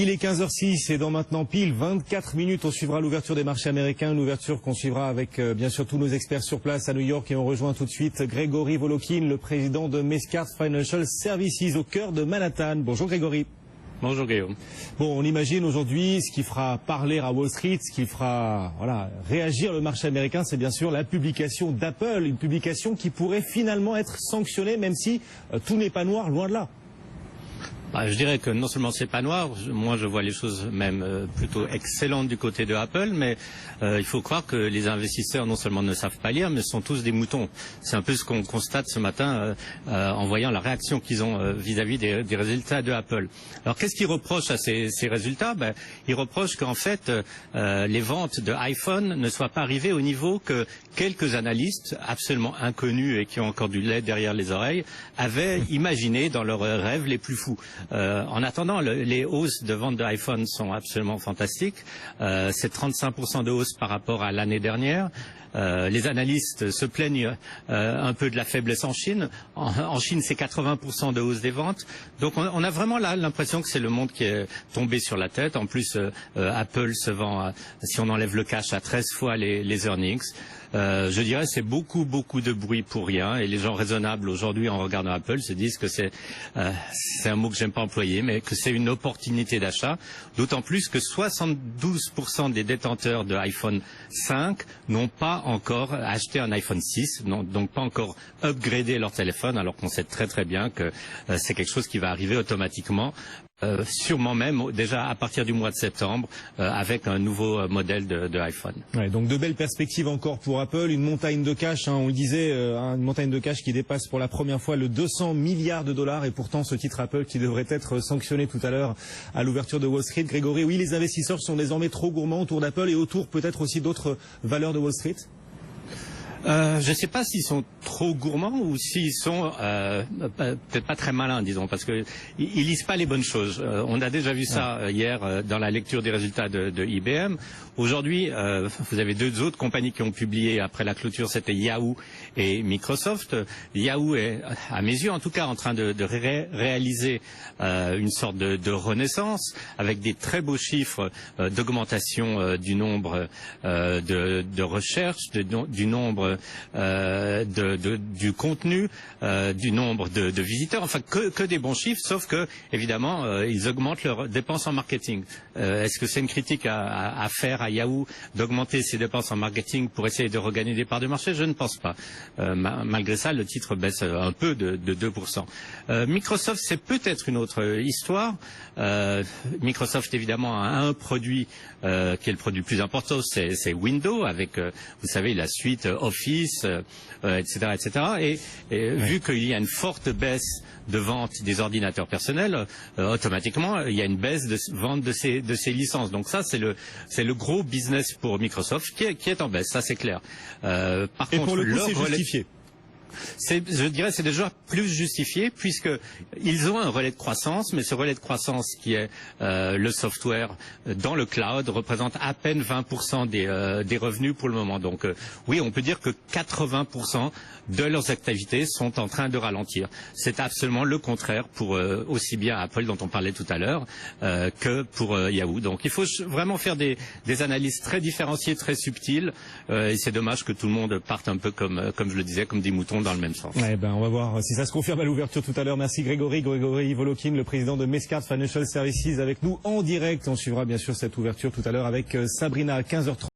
Il est 15h06 et dans maintenant pile 24 minutes, on suivra l'ouverture des marchés américains, une ouverture qu'on suivra avec bien sûr tous nos experts sur place à New York et on rejoint tout de suite Grégory Volokin, le président de Mescart Financial Services au cœur de Manhattan. Bonjour Grégory. Bonjour Guillaume. Bon, on imagine aujourd'hui ce qui fera parler à Wall Street, ce qui fera réagir le marché américain, c'est bien sûr la publication d'Apple, une publication qui pourrait finalement être sanctionnée même si tout n'est pas noir, loin de là. Je dirais que non seulement c'est pas noir, moi je vois les choses même plutôt excellentes du côté de Apple, mais il faut croire que les investisseurs non seulement ne savent pas lire, mais sont tous des moutons. C'est un peu ce qu'on constate ce matin en voyant la réaction qu'ils ont vis-à-vis des résultats de Apple. Alors qu'est-ce qu'ils reprochent à ces résultats? Ils reprochent qu'en fait les ventes de iPhone ne soient pas arrivées au niveau que quelques analystes absolument inconnus et qui ont encore du lait derrière les oreilles avaient imaginé dans leurs rêves les plus fous. En attendant, les hausses de vente d'iPhone sont absolument fantastiques. C'est 35% de hausse par rapport à l'année dernière. Les analystes se plaignent un peu de la faiblesse en Chine. En Chine, c'est 80% de hausse des ventes. Donc on a vraiment là l'impression que c'est le monde qui est tombé sur la tête. En plus, Apple se vend, si on enlève le cash, à 13 fois les earnings. Je dirais c'est beaucoup de bruit pour rien et les gens raisonnables aujourd'hui en regardant Apple se disent que c'est un mot que j'aime pas employer mais que c'est une opportunité d'achat, d'autant plus que 72% des détenteurs de iPhone 5 n'ont pas encore acheté un iPhone 6, n'ont donc pas encore upgradé leur téléphone alors qu'on sait très bien que c'est quelque chose qui va arriver automatiquement. Sûrement même déjà à partir du mois de septembre avec un nouveau modèle de iPhone. Ouais, donc de belles perspectives encore pour Apple, une montagne de cash, on le disait, une montagne de cash qui dépasse pour la première fois le 200 milliards de dollars et pourtant ce titre Apple qui devrait être sanctionné tout à l'heure à l'ouverture de Wall Street. Grégory, oui, les investisseurs sont désormais trop gourmands autour d'Apple et autour peut-être aussi d'autres valeurs de Wall Street. Je ne sais pas s'ils sont trop gourmands ou s'ils sont peut-être pas très malins, disons, parce que ils lisent pas les bonnes choses. On a déjà vu ça hier dans la lecture des résultats de IBM. Aujourd'hui, vous avez deux autres compagnies qui ont publié après la clôture, c'était Yahoo et Microsoft. Yahoo est, à mes yeux en tout cas, en train de réaliser une sorte de renaissance avec des très beaux chiffres d'augmentation du nombre de recherches, du nombre du contenu, du nombre de visiteurs, enfin que des bons chiffres, sauf que évidemment ils augmentent leurs dépenses en marketing. Est-ce que c'est une critique à faire à Yahoo d'augmenter ses dépenses en marketing pour essayer de regagner des parts de marché? Je ne pense pas. Malgré ça, le titre baisse un peu de 2%. Microsoft, c'est peut-être une autre histoire. Microsoft évidemment a un produit qui est le produit le plus important, c'est Windows avec vous savez la suite Office, etc. Et vu qu'il y a une forte baisse de vente des ordinateurs personnels, automatiquement il y a une baisse de vente de ces licences. Donc ça c'est le gros business pour Microsoft qui est en baisse, ça c'est clair. Par contre, pour le coup, c'est justifié. Je dirais c'est déjà plus justifié puisque ils ont un relais de croissance, mais ce relais de croissance qui est le software dans le cloud représente à peine 20% des revenus pour le moment. Donc oui, on peut dire que 80% de leurs activités sont en train de ralentir. C'est absolument le contraire pour aussi bien Apple dont on parlait tout à l'heure que pour Yahoo. Donc il faut vraiment faire des analyses très différenciées, très subtiles et c'est dommage que tout le monde parte un peu comme je le disais, comme des moutons dans le même sens. Ouais, on va voir si ça se confirme à l'ouverture tout à l'heure. Merci Grégory Volokin, le président de Mescart Financial Services avec nous en direct. On suivra bien sûr cette ouverture tout à l'heure avec Sabrina à 15h30.